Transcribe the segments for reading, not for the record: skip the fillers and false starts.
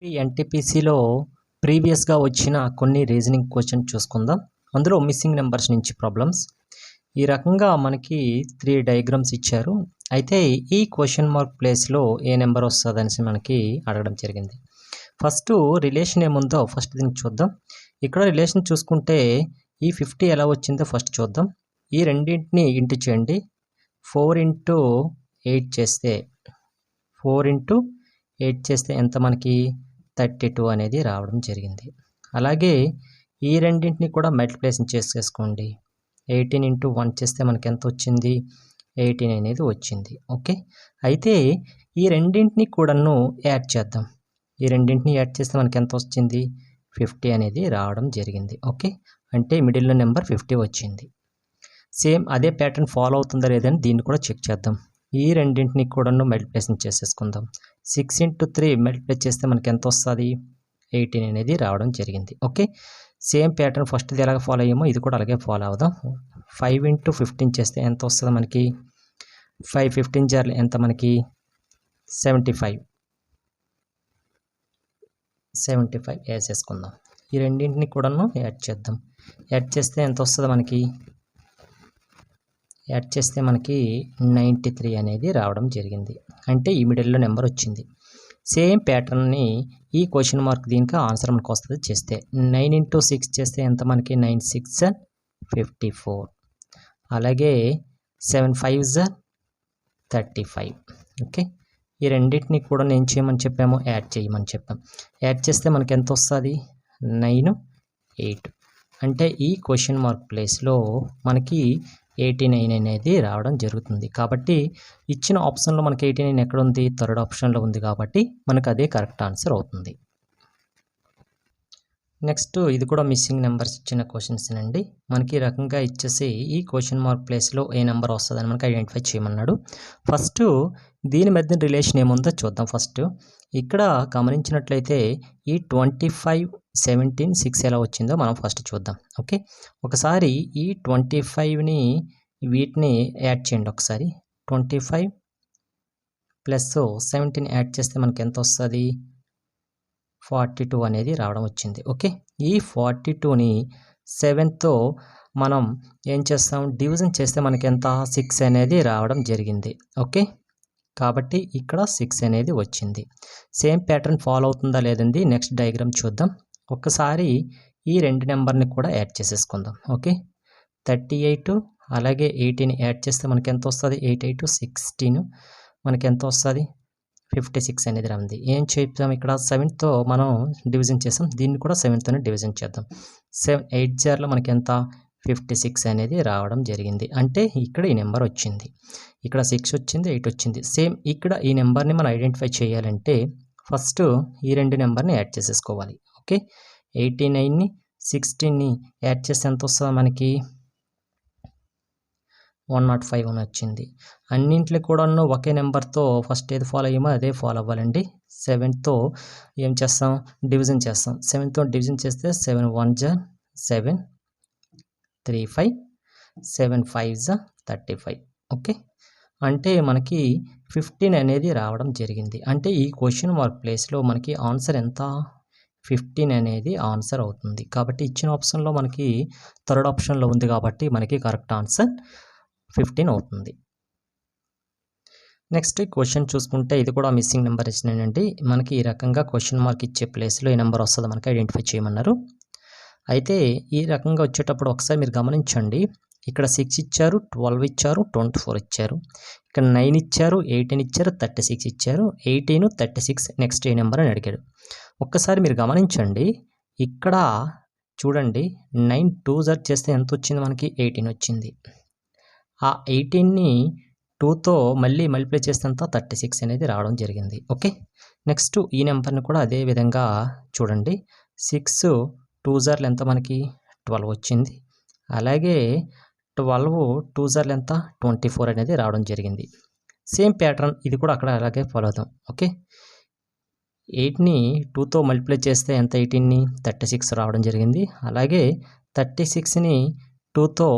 ఈ ఎన్టీపీసీలో ప్రీవియస్గా వచ్చిన కొన్ని రీజనింగ్ క్వశ్చన్ చూసుకుందాం. అందులో మిస్సింగ్ నెంబర్స్ నుంచి ప్రాబ్లమ్స్. ఈ రకంగా మనకి 3 డయాగ్రామ్స్ ఇచ్చారు. అయితే ఈ క్వశ్చన్ మార్క్ ప్లేస్లో ఏ నెంబర్ వస్తుందనేసి మనకి అడగడం జరిగింది. ఫస్ట్ రిలేషన్ ఏముందో ఫస్ట్ దీనికి చూద్దాం. ఇక్కడ రిలేషన్ చూసుకుంటే ఈ 50 ఎలా వచ్చిందో ఫస్ట్ చూద్దాం. ఈ రెండింటిని ఇంటూ చేయండి. 4 ఇంటూ 8 చేస్తే 4 ఇంటూ 8 చేస్తే ఎంత మనకి 32 అనేది రావడం జరిగింది. అలాగే ఈ రెండింటిని కూడా మల్టిప్లికేషన్ చేసేసుకోండి. 18 ఇంటూ 1 చేస్తే మనకి ఎంత వచ్చింది? 18 అనేది వచ్చింది. ఓకే, అయితే ఈ రెండింటిని కూడాను యాడ్ చేద్దాం. ఈ రెండింటిని యాడ్ చేస్తే మనకి ఎంత వచ్చింది? 50 అనేది రావడం జరిగింది. ఓకే, అంటే మిడిల్లో నెంబర్ 50 వచ్చింది. సేమ్ అదే ప్యాటర్న్ ఫాలో అవుతుందా లేదని దీన్ని కూడా చెక్ చేద్దాం. ఈ రెండింటిని కూడాను మల్టిప్లికేషన్ చేసేసుకుందాం. 6 ఇంటూ 3 మల్టిప్లై చేస్తే మనకి ఎంత వస్తుంది? 18 అనేది రావడం జరిగింది. ఓకే, సేమ్ ప్యాటర్న్ ఫస్ట్ ఇది ఎలాగ ఫాలో అయ్యామో ఇది కూడా అలాగే ఫాలో అవుదాం. 5 ఇంటూ 15 చేస్తే ఎంత వస్తుంది మనకి? 5 15 జార్లు ఎంత మనకి? 75 వేసేసుకుందాం. ఈ రెండింటిని కూడాను యాడ్ చేద్దాం. యాడ్ చేస్తే ఎంత వస్తుంది మనకి? యాడ్ చేస్తే మనకి 93 అనేది రావడం జరిగింది. అంటే ఈ మిడిల్లో నెంబర్ వచ్చింది. సేమ్ ప్యాటర్న్ని ఈ క్వశ్చన్ మార్క్ దీనికి ఆన్సర్ మనకు వస్తుంది చేస్తే 9 ఇంటూ 6 చేస్తే ఎంత మనకి? 9 6 54. అలాగే 7 5 35. ఓకే, ఈ రెండింటిని కూడా నేను చేయమని చెప్పాము, యాడ్ చేయమని చెప్పాం. యాడ్ చేస్తే మనకి ఎంత వస్తుంది? 9 8. అంటే ఈ క్వశ్చన్ మార్క్ ప్లేస్లో మనకి 89 అనేది రావడం జరుగుతుంది. కాబట్టి ఇచ్చిన ఆప్షన్లో మనకి 89 ఎక్కడ ఉంది? థర్డ్ ఆప్షన్లో ఉంది. కాబట్టి మనకు అదే కరెక్ట్ ఆన్సర్ అవుతుంది. నెక్స్ట్ ఇది కూడా మిస్సింగ్ నెంబర్స్ ఇచ్చిన క్వశ్చన్స్ అండి. మనకి ఈ రకంగా ఇచ్చేసి ఈ క్వశ్చన్ మార్క్ ప్లేస్లో ఏ నెంబర్ వస్తుందని మనకి ఐడెంటిఫై చేయమన్నాడు. ఫస్ట్ దీని మధ్య రిలేషన్ ఏముందో చూద్దాం. ఫస్ట్ ఇక్కడ గమనించినట్లయితే ఈ 25 17 6 ఎలా వచ్చిందో మనం ఫస్ట్ చూద్దాం. ఓకే, ఒకసారి ఈ 25ని వీటిని యాడ్ చేయండి. ఒకసారి 25 ప్లస్ 17 యాడ్ చేస్తే మనకి ఎంత వస్తుంది? 42 అనేది రావడం వచ్చింది. ఓకే, ఈ 42ని 7తో మనం ఏం చేస్తాం? డివిజన్ చేస్తే మనకి ఎంత? 6 అనేది రావడం జరిగింది. ఓకే, కాబట్టి ఇక్కడ 6 అనేది వచ్చింది. సేమ్ ప్యాటర్న్ ఫాలో అవుతుందా లేదండి నెక్స్ట్ డయాగ్రామ్ చూద్దాం. ఒక్కసారి ఈ రెండు నెంబర్ని కూడా యాడ్ చేసేసుకుందాం. ఓకే, 38 అలాగే 18 యాడ్ చేస్తే మనకి ఎంత వస్తుంది? 8 8 16 మనకి ఎంత వస్తుంది? 56 అనేది రాంది. ఏం చేద్దాం? ఇక్కడ 7తో మనం డివిజన్ చేసాం, దీన్ని కూడా 7తోనే డివిజన్ చేద్దాం. 7 8 జార్లో మనకి ఎంత? 56 అనేది రావడం జరిగింది. అంటే ఇక్కడ ఈ నెంబర్ వచ్చింది. ఇక్కడ 6 వచ్చింది, 8 వచ్చింది. సేమ్ ఇక్కడ ఈ నెంబర్ని మనం ఐడెంటిఫై చేయాలంటే ఫస్ట్ ఈ రెండు నెంబర్ని యాడ్ చేసేసుకోవాలి. ఓకే, 89ని 16ని యాడ్ చేస్తే ఎంత వస్తుంది మనకి? 105 అని వచ్చింది. అన్నింటిలో కూడా ఒకే నెంబర్తో ఫస్ట్ ఏది ఫాలో అయ్యామో అదే ఫాలో అవ్వాలండి. 7తో ఏం చేస్తాం? డివిజన్ చేస్తాం. 7తో డివిజన్ చేస్తే 7 1 7 3 5 7 5 35. ఓకే, అంటే మనకి 15 అనేది రావడం జరిగింది. అంటే ఈ క్వశ్చన్ మార్క్ ప్లేస్లో మనకి ఆన్సర్ ఎంత? 15 అనేది ఆన్సర్ అవుతుంది. కాబట్టి ఇచ్చిన ఆప్షన్లో మనకి థర్డ్ ఆప్షన్లో ఉంది కాబట్టి మనకి కరెక్ట్ ఆన్సర్ 15 అవుతుంది. నెక్స్ట్ క్వశ్చన్ చూసుకుంటే ఇది కూడా మిస్సింగ్ నెంబర్ ఇచ్చినానండి. మనకి ఈ రకంగా క్వశ్చన్ మార్క్ ఇచ్చే ప్లేస్లో ఈ నెంబర్ వస్తుందో మనకి ఐడెంటిఫై చేయమన్నారు. అయితే ఈ రకంగా వచ్చేటప్పుడు ఒకసారి మీరు గమనించండి. ఇక్కడ 6 ఇచ్చారు, 12 ఇచ్చారు, 24 ఇచ్చారు. ఇక్కడ 9 ఇచ్చారు, 18 ఇచ్చారు, 36 ఇచ్చారు. 18 36 నెక్స్ట్ ఏ నెంబర్ అని అడిగాడు. ఒక్కసారి మీరు గమనించండి. ఇక్కడ చూడండి, 9 2 జార్ చేస్తే ఎంత వచ్చింది మనకి? 18 వచ్చింది. ఆ 18ని 2తో మళ్ళీ మల్టిప్లై చేస్తే అంతా 36 అనేది రావడం జరిగింది. ఓకే, నెక్స్ట్ ఈ నెంబర్ని కూడా అదే విధంగా చూడండి. 6 2 జార్లు ఎంత మనకి? 12 వచ్చింది. అలాగే 12 2 జార్లు ఎంత? 24 అనేది రావడం జరిగింది. సేమ్ ప్యాటర్న్ ఇది కూడా అక్కడ అలాగే ఫాలో అవుతాం. ఓకే, 8ని 2తో మల్టిప్లై చేస్తే ఎంత? 18ని 36 రావడం జరిగింది. అలాగే 36ని 2తో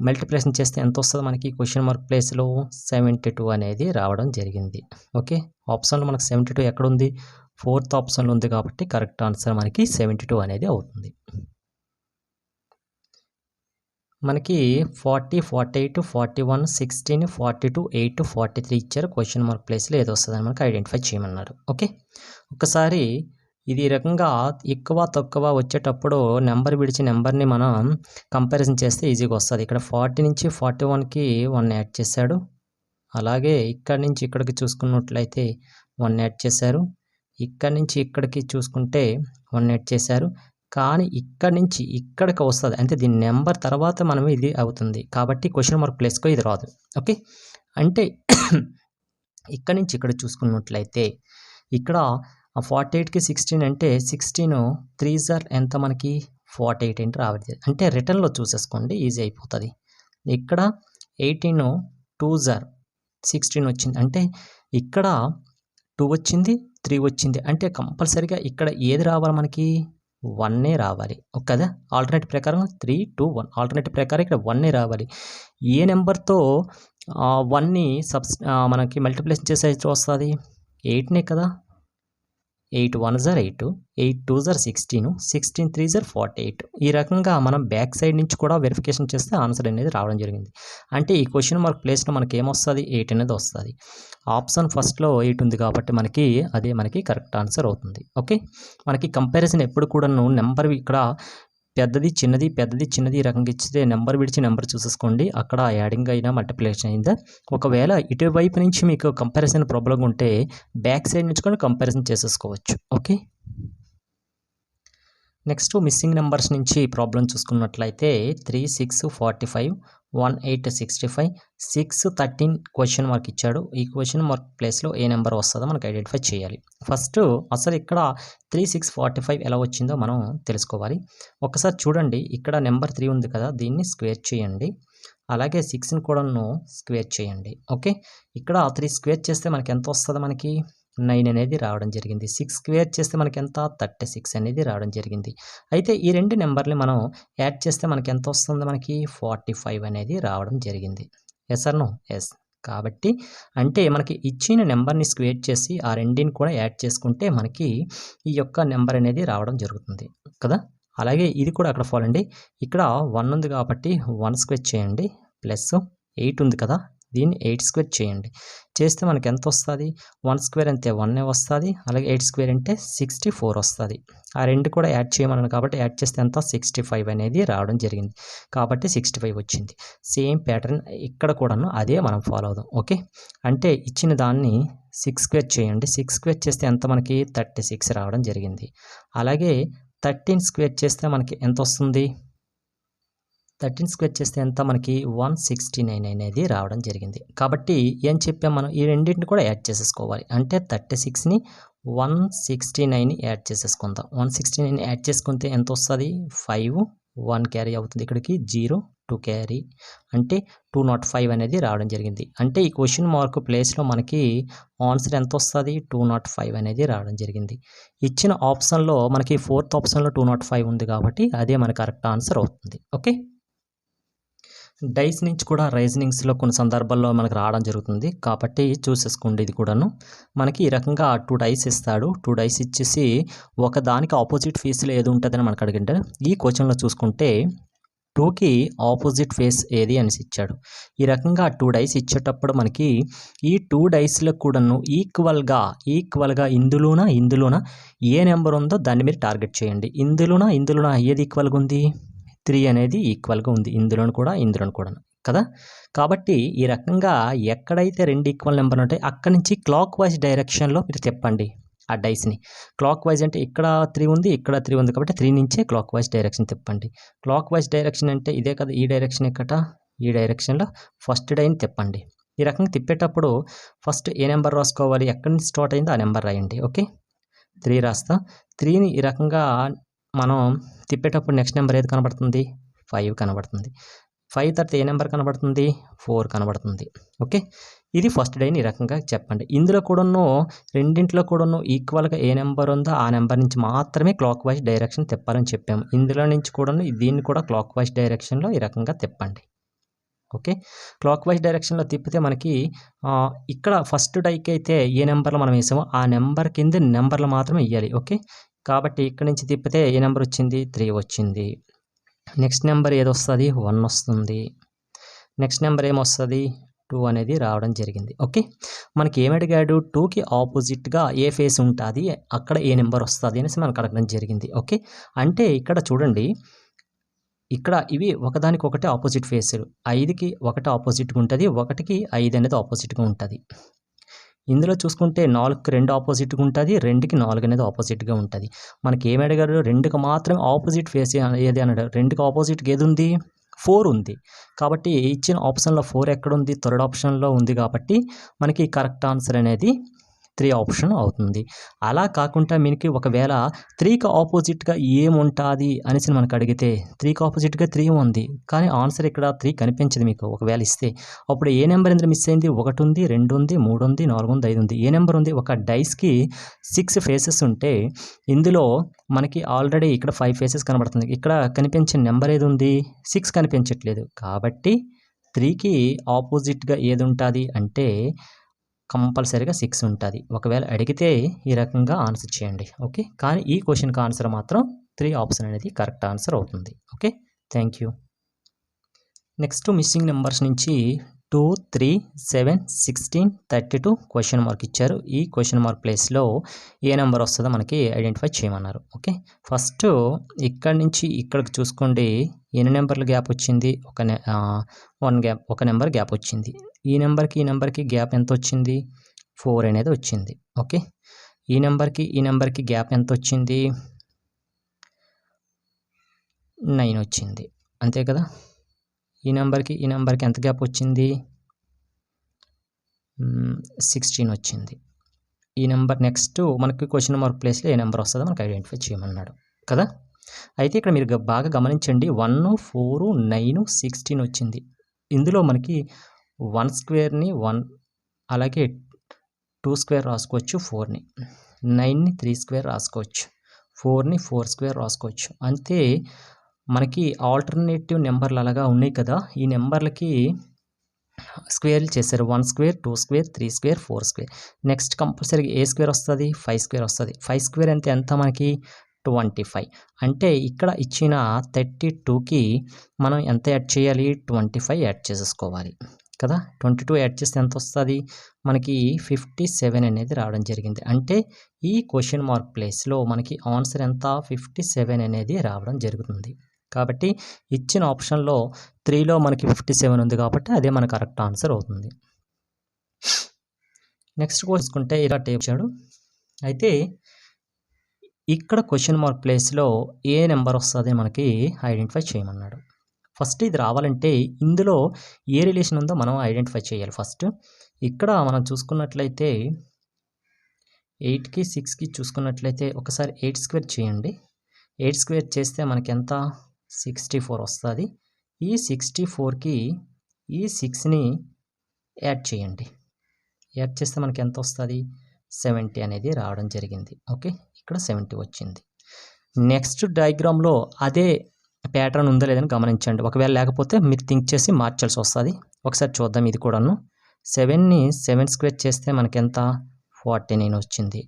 మల్టిప్లికేషన్ చేస్తే ఎంత వస్తుంది మనకి? క్వశ్చన్ మార్క్ ప్లేస్లో 72 అనేది రావడం జరిగింది. ఓకే, ఆప్షన్లో మనకు 72 ఎక్కడ ఉంది? ఫోర్త్ ఆప్షన్లో ఉంది కాబట్టి కరెక్ట్ ఆన్సర్ మనకి 72 అనేది అవుతుంది. మనకి 40, 48, 41, 16, 42, 8, 43 ఇచ్చారు. క్వశ్చన్ మార్క్ ప్లేస్లో ఏది వస్తుందని మనకి ఐడెంటిఫై చేయమన్నారు. ఓకే, ఒకసారి ఇది రకంగా ఎక్కువ తక్కువ వచ్చేటప్పుడు నెంబర్ విడిచి నెంబర్ని మనం కంపారిజన్ చేస్తే ఈజీగా వస్తుంది. ఇక్కడ 40 నుంచి 41కి 1 యాడ్ చేశాడు. అలాగే ఇక్కడి నుంచి ఇక్కడికి చూసుకున్నట్లయితే 1 యాడ్ చేశారు. ఇక్కడి నుంచి ఇక్కడికి చూసుకుంటే 1 యాడ్ చేశారు. కానీ ఇక్కడి నుంచి ఇక్కడికి వస్తుంది, అంటే దీని నెంబర్ తర్వాత మనం ఇది అవుతుంది కాబట్టి క్వశ్చన్ మార్క్ ప్లేస్కో ఇది రాదు. ఓకే, అంటే ఇక్కడి నుంచి ఇక్కడ చూసుకున్నట్లయితే ఇక్కడ 48కి 16 అంటే 16 3s ఎంత మనకి 48 అంటే రావాలి. అంటే రిటర్న్లో చూసేసుకోండి, ఈజీ అయిపోతుంది. ఇక్కడ 18 2s 16 వచ్చింది, అంటే ఇక్కడ 2 వచ్చింది 3 వచ్చింది, అంటే కంపల్సరీగా ఇక్కడ ఏది రావాలి మనకి 1 రావాలి కదా. ఆల్టర్నేటివ్ ప్రకారం 3, 2, 1 ఆల్టర్నేటివ్ ప్రకారం ఇక్కడ 1 రావాలి. ఏ నెంబర్తో 1ని మనకి మల్టిప్లికేషన్ చేసే వస్తుంది 8నే కదా. 8 1s 8, 8 2s 16, 16 3s 48. ఈ రకంగా మనం బ్యాక్ సైడ్ నుంచి కూడా వెరిఫికేషన్ చేస్తే ఆన్సర్ అనేది రావడం జరిగింది. అంటే ఈ క్వశ్చన్ మార్క్ ప్లేస్లో మనకి ఏమొస్తుంది 8 అనేది వస్తుంది. ఆప్షన్ ఫస్ట్లో 8 ఉంది కాబట్టి మనకి అదే మనకి కరెక్ట్ ఆన్సర్ అవుతుంది. ఓకే, మనకి కంపారిజన్ ఎప్పుడు కూడా నెంబర్ ఇక్కడ పెద్దది చిన్నది పెద్దది చిన్నది ఈ రకంగా ఇచ్చితే నెంబర్ విడిచి నెంబర్ చూసేసుకోండి, అక్కడ యాడింగ్ అయినా మల్టిప్లికేషన్ అయిందా. ఒకవేళ ఇటువైపు నుంచి మీకు కంపారిజన్ ప్రాబ్లం ఉంటే బ్యాక్ సైడ్ నుంచి కూడా కంపారిజన్ చేసేసుకోవచ్చు. ఓకే, నెక్స్ట్ మిస్సింగ్ నెంబర్స్ నుంచి ప్రాబ్లం చూసుకున్నట్లయితే 3 6 45 1 8 65 6 13 క్వశ్చన్ మార్క్ ఇచ్చాడు. ఈ క్వశ్చన్ మార్క్ ప్లేస్లో ఏ నెంబర్ వస్తుందో మనకు ఐడెంటిఫై చేయాలి. ఫస్ట్ అసలు ఇక్కడ 3 6 45 ఎలా వచ్చిందో మనం తెలుసుకోవాలి. ఒకసారి చూడండి, ఇక్కడ నెంబర్ 3 ఉంది కదా, దీన్ని స్క్వేర్ చేయండి. అలాగే 6ని కూడా స్క్వేర్ చేయండి. ఓకే, ఇక్కడ 3 స్క్వేర్ చేస్తే మనకి ఎంత వస్తుంది, మనకి 9 అనేది రావడం జరిగింది. 6 స్క్వేర్ చేస్తే మనకి ఎంత 36 అనేది రావడం జరిగింది. అయితే ఈ రెండు నెంబర్ని మనం యాడ్ చేస్తే మనకి ఎంత వస్తుంది, మనకి 45 అనేది రావడం జరిగింది. Yes or no? ఎస్. కాబట్టి అంటే మనకి ఇచ్చిన నెంబర్ని స్క్వేర్ చేసి ఆ రెండిని కూడా యాడ్ చేసుకుంటే మనకి ఈ యొక్క నెంబర్ అనేది రావడం జరుగుతుంది కదా. అలాగే ఇది కూడా అక్కడ ఫాలో అండి. ఇక్కడ 1 ఉంది కాబట్టి 1 స్క్వేర్ చేయండి, ప్లస్ 8 ఉంది కదా, దీన్ని 8 స్క్వేర్ చేయండి. చేస్తే మనకి ఎంత వస్తుంది 1 స్క్వేర్ అంతే 1 వస్తుంది. అలాగే 8 స్క్వేర్ అంటే 64 వస్తుంది. ఆ రెండు కూడా యాడ్ చేయమన్నాను కాబట్టి యాడ్ చేస్తే ఎంత 65 అనేది రావడం జరిగింది. కాబట్టి 65 వచ్చింది. సేమ్ ప్యాటర్న్ ఇక్కడ కూడాను అదే మనం ఫాలో అవుదాం. ఓకే, అంటే ఇచ్చిన దాన్ని 6 స్క్వేర్ చేయండి. 6 స్క్వేర్ చేస్తే ఎంత మనకి 36 రావడం జరిగింది. అలాగే 13 స్క్వేర్ చేస్తే మనకి ఎంత వస్తుంది, 13 స్క్వేర్ చేస్తే ఎంత మనకి 169 అనేది రావడం జరిగింది. కాబట్టి ఏం చెప్పాం మనం, ఈ రెండింటిని కూడా యాడ్ చేసేసుకోవాలి. అంటే 36ని 169ని యాడ్ చేసేసుకుందాం. 169 యాడ్ చేసుకుంటే ఎంత వస్తుంది 5 1 క్యారీ అవుతుంది, ఇక్కడికి 0 2 క్యారీ అంటే 205 అనేది రావడం జరిగింది. అంటే ఈ క్వశ్చన్ మార్క్ ప్లేస్లో మనకి ఆన్సర్ ఎంత వస్తుంది 205 అనేది రావడం జరిగింది. ఇచ్చిన ఆప్షన్లో మనకి ఫోర్త్ ఆప్షన్లో 205 ఉంది కాబట్టి అదే మన కరెక్ట్ ఆన్సర్ అవుతుంది. ఓకే, డైస్ నుంచి కూడా రీజనింగ్స్లో కొన్ని సందర్భాల్లో మనకు రావడం జరుగుతుంది కాబట్టి చూసేసుకోండి. ఇది కూడాను మనకి ఈ రకంగా 2 డైస్ ఇస్తాడు. 2 డైస్ ఇచ్చేసి ఒక దానికి ఆపోజిట్ ఫేస్లో ఏది ఉంటుందని మనకు అడిగింటే ఈ క్వశ్చన్లో చూసుకుంటే 2కి ఆపోజిట్ ఫేస్ ఏది అనేసి ఇచ్చాడు. ఈ రకంగా 2 డైస్ ఇచ్చేటప్పుడు మనకి ఈ 2 డైస్లో కూడాను ఈక్వల్గా ఇందులోన ఏ నెంబర్ ఉందో దాన్ని మీరు టార్గెట్ చేయండి. ఇందులోన ఏది ఈక్వల్గా ఉంది 3 అనేది ఈక్వల్గా ఉంది, ఇందులోను కూడా కదా. కాబట్టి ఈ రకంగా ఎక్కడైతే 2 ఈక్వల్ నెంబర్ ఉంటాయి అక్కడి నుంచి క్లాక్ వైజ్ డైరెక్షన్లో మీరు చెప్పండి ఆ డైస్ని. క్లాక్ వైజ్ అంటే ఇక్కడ 3 ఉంది, ఇక్కడ 3 ఉంది కాబట్టి 3 నుంచే క్లాక్ వైజ్ డైరెక్షన్ తిప్పండి. క్లాక్ వైజ్ డైరెక్షన్ అంటే ఇదే కదా, ఈ డైరెక్షన్ ఎక్కట ఈ డైరెక్షన్లో ఫస్ట్ డైని తిప్పండి. ఈ రకంగా తిప్పేటప్పుడు ఫస్ట్ ఏ నెంబర్ రాసుకోవాలి, ఎక్కడి నుంచి స్టార్ట్ అయిందో ఆ నెంబర్ రాయండి. ఓకే, 3 రాస్తా. 3ని ఈ రకంగా మనం తిప్పేటప్పుడు నెక్స్ట్ నెంబర్ ఏది కనబడుతుంది 5 కనబడుతుంది. 5 తర్వాత ఏ నెంబర్ కనబడుతుంది 4 కనబడుతుంది. ఓకే, ఇది ఫస్ట్ డైని ఈ రకంగా చెప్పండి. ఇందులో కూడాను రెండింటిలో కూడాను ఈక్వల్గా ఏ నెంబర్ ఉందో ఆ నెంబర్ నుంచి మాత్రమే క్లాక్ వైజ్ డైరెక్షన్ తిప్పాలని చెప్పాము. ఇందులో నుంచి కూడాను దీన్ని కూడా క్లాక్ వైజ్ డైరెక్షన్లో ఈ రకంగా తిప్పండి. ఓకే. క్లాక్ వైజ్ డైరెక్షన్లో తిప్పితే మనకి ఇక్కడ ఫస్ట్ డైకి అయితే ఏ నెంబర్లో మనం వేసామో ఆ నెంబర్ కింద నెంబర్లు మాత్రమే వేయాలి. ఓకే. కాబట్టి ఇక్కడ నుంచి తిప్పితే ఏ నెంబర్ వచ్చింది 3 వచ్చింది. నెక్స్ట్ నెంబర్ ఏది వస్తుంది 1 వస్తుంది. నెక్స్ట్ నెంబర్ ఏమొస్తుంది 2 అనేది రావడం జరిగింది. ఓకే. మనకి ఏమడిగాడు 2కి ఆపోజిట్గా ఏ ఫేస్ ఉంటుంది అక్కడ ఏ నెంబర్ వస్తుంది అనేసి మనకు అడగడం జరిగింది. ఓకే. అంటే ఇక్కడ చూడండి, ఇక్కడ ఇవి ఒకదానికొకటి ఆపోజిట్ ఫేసులు. 5కి 1 ఆపోజిట్గా ఉంటుంది, 1కి 5 అనేది ఆపోజిట్గా ఉంటుంది. ఇందులో చూసుకుంటే 4కి 2 ఆపోజిట్గా ఉంటుంది, 2కి 4 అనేది ఆపోజిట్గా ఉంటుంది. మనకి ఏమి అడిగారు 2కి మాత్రం ఆపోజిట్ ఫేస్ ఏది అన్నాడు. 2కి ఆపోజిట్గా ఏది ఉంది 4 ఉంది. కాబట్టి ఇచ్చిన ఆప్షన్లో 4 ఎక్కడుంది థర్డ్ ఆప్షన్లో ఉంది. కాబట్టి మనకి కరెక్ట్ ఆన్సర్ అనేది 3 ఆప్షన్ అవుతుంది. అలా కాకుండా మీకు ఒకవేళ 3కి ఆపోజిట్గా ఏముంటుంది అనేసి మనకు అడిగితే 3కి ఆపోజిట్గా 3 ఉంది, కానీ ఆన్సర్ ఇక్కడ 3 కనిపించదు మీకు ఒకవేళ ఇస్తే. అప్పుడు ఏ నెంబర్ ఇందులో మిస్ అయింది 1 ఉంది, 2 ఉంది, 3 ఉంది, 4 ఉంది, 5 ఉంది. ఏ నెంబర్ ఉంది ఒక డైస్కి 6 ఫేసెస్ ఉంటే ఇందులో మనకి ఆల్రెడీ ఇక్కడ 5 ఫేసెస్ కనబడుతుంది. ఇక్కడ కనిపించే నెంబర్ ఏది ఉంది 6 కనిపించట్లేదు. కాబట్టి 3కి ఆపోజిట్గా ఏది ఉంటుంది అంటే కంపల్సరీగా 6 ఉంటుంది. ఒకవేళ అడిగితే ఈ రకంగా ఆన్సర్ చేయండి. ఓకే. కానీ ఈ క్వశ్చన్కి ఆన్సర్ మాత్రం 3 ఆప్షన్ అనేది కరెక్ట్ ఆన్సర్ అవుతుంది. Okay. Thank you. Next missing numbers నుంచి 2, 3, 7, 16, 32 క్వశ్చన్ మార్క్ ఇచ్చారు. ఈ క్వశ్చన్ మార్క్ ప్లేస్లో ఏ నెంబర్ వస్తుందో మనకి ఐడెంటిఫై చేయమన్నారు. ఓకే. ఫస్ట్ ఇక్కడ నుంచి ఇక్కడికి చూసుకోండి, ఎన్ని నెంబర్లు గ్యాప్ వచ్చింది ఒక నెంబర్ గ్యాప్ వచ్చింది. ఈ నెంబర్కి గ్యాప్ ఎంత వచ్చింది 4 అనేది వచ్చింది. ఓకే. ఈ నెంబర్కి గ్యాప్ ఎంత వచ్చింది 9 వచ్చింది. అంతే కదా. ఈ నెంబర్కి ఎంత గ్యాప్ వచ్చింది 16 వచ్చింది. ఈ నెంబర్ నెక్స్ట్ మనకి క్వశ్చన్ మార్క్ ప్లేస్లో ఏ నెంబర్ వస్తుందో మనకు ఐడెంటిఫై చేయమన్నాడు కదా. అయితే ఇక్కడ మీరు బాగా గమనించండి, 1, 4, 9, 16 వచ్చింది. ఇందులో మనకి 1 స్క్వేర్ని 1, అలాగే 2 స్క్వేర్ రాసుకోవచ్చు 4ని, 9ని 3 స్క్వేర్ రాసుకోవచ్చు, 4ని 4 స్క్వేర్ రాసుకోవచ్చు. అంతే మనకి ఆల్టర్నేటివ్ నెంబర్లు అలాగా ఉన్నాయి కదా. ఈ నెంబర్లకి స్క్వేర్లు చేశారు. 1 square, 2 square, 3 square, 4 square. Next కంపల్సరీగా ఏ స్క్వేర్ వస్తుంది 5 స్క్వేర్ వస్తుంది. 5 స్క్వేర్ అంటే ఎంత మనకి 25. అంటే ఇక్కడ ఇచ్చిన 32కి మనం ఎంత యాడ్ చేయాలి 25 యాడ్ చేసేసుకోవాలి కదా. 22 యాడ్ చేస్తే ఎంత వస్తుంది మనకి 57 అనేది రావడం జరిగింది. అంటే ఈ క్వశ్చన్ మార్క్ ప్లేస్లో మనకి ఆన్సర్ ఎంత 57 అనేది రావడం జరుగుతుంది. కాబట్టి ఇచ్చిన ఆప్షన్లో 3లో మనకి 57 ఉంది కాబట్టి అదే మన కరెక్ట్ ఆన్సర్ అవుతుంది. నెక్స్ట్ చూసుకుంటే ఇలా టైప్ చేశాడు. అయితే ఇక్కడ క్వశ్చన్ మార్క్ ప్లేస్లో ఏ నెంబర్ వస్తుంది మనకి ఐడెంటిఫై చేయమన్నాడు. ఫస్ట్ ఇది రావాలంటే ఇందులో ఏ రిలేషన్ ఉందో మనం ఐడెంటిఫై చేయాలి. ఫస్ట్ ఇక్కడ మనం చూసుకున్నట్లయితే 8కి 6కి చూసుకున్నట్లయితే ఒకసారి 8 స్క్వేర్ చేయండి. 8 స్క్వేర్ చేస్తే మనకి ఎంత 64 వస్తుంది. ఈ 64కి ఈ 6ని యాడ్ చేయండి. యాడ్ చేస్తే మనకి ఎంత వస్తుంది 70 అనేది రావడం జరిగింది. ఓకే. ఇక్కడ 70 వచ్చింది. నెక్స్ట్ డయాగ్రామ్లో అదే ప్యాటర్న్ ఉందో లేదని గమనించండి. ఒకవేళ లేకపోతే మీరు థింక్ చేసి మార్చాల్సి వస్తుంది. ఒకసారి చూద్దాం ఇది కూడాను. 7ని 7 స్క్వేర్ చేస్తే మనకి ఎంత 49 వచ్చింది.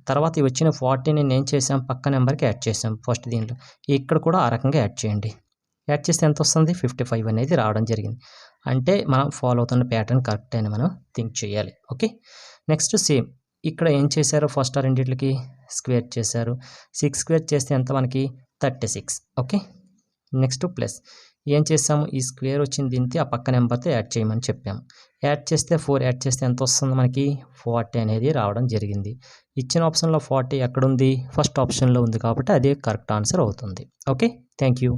తర్వాత వచ్చిన 49 ఏం చేసాం పక్క నెంబర్కి యాడ్ చేసాం ఫస్ట్ దీనిలో. ఇక్కడ కూడా ఆ రకంగా యాడ్ చేయండి. యాడ్ చేస్తే ఎంత వస్తుంది 55 అనేది రావడం జరిగింది. అంటే మనం ఫాలో అవుతున్న ప్యాటర్న్ కరెక్ట్ అని మనం థింక్ చేయాలి. ఓకే. నెక్స్ట్ సేమ్ ఇక్కడ ఏం చేశారు ఫస్ట్ ఆ రెండింటికి స్క్వేర్ చేశారు. 6 స్క్వేర్ చేస్తే ఎంత మనకి 36. ఓకే. నెక్స్ట్ ప్లస్ ఏం చేసాము ఈ స్క్వేర్ వచ్చింది దీనికి ఆ పక్క నెంబర్తో యాడ్ చేయమని చెప్పాము. యాడ్ చేస్తే 4 యాడ్ చేస్తే ఎంత వస్తుంది మనకి 40 అనేది రావడం జరిగింది. ఇచ్చిన ఆప్షన్లో 40 ఎక్కడుంది ఫస్ట్ ఆప్షన్లో ఉంది కాబట్టి అదే కరెక్ట్ ఆన్సర్ అవుతుంది. ఓకే. Thank you.